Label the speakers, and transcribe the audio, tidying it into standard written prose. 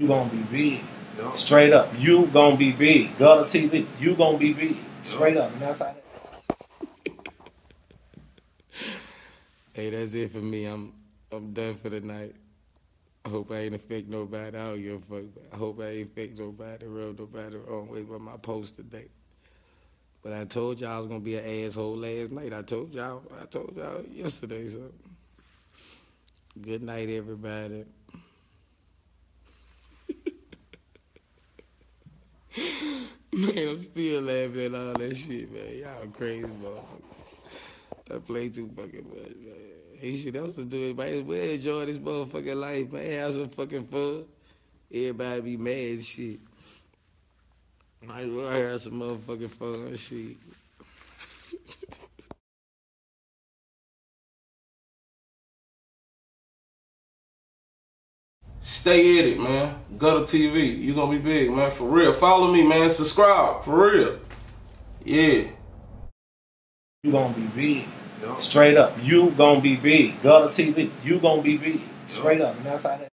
Speaker 1: You gonna be big.
Speaker 2: Yep.
Speaker 1: Straight up. You gonna be big. Gutter TV. You gonna be big. Straight up. And that's how that.
Speaker 3: Hey, that's it for me. I'm done for the night. I hope I ain't affect nobody. I don't give a fuck. I hope I ain't affect nobody, rub nobody the wrong way with my post today. But I told y'all I was gonna be an asshole last night. I told y'all yesterday, so good night, everybody. Man, I'm still laughing at all that shit, man. Y'all crazy, motherfucker. I play too fucking much, man. Ain't shit else to do. It. Might as well enjoy this motherfucking life, man. Have some fucking fun. Everybody be mad and shit. Might as well have some motherfucking fun and shit.
Speaker 2: Stay at it, man. Gutter TV. You gonna be big, man. For real. Follow me, man. Subscribe. For real. Yeah.
Speaker 1: You gonna be big.
Speaker 2: Yep.
Speaker 1: Straight up. You gonna be big. Gutter TV. You gonna be big. Straight up. And that's how that.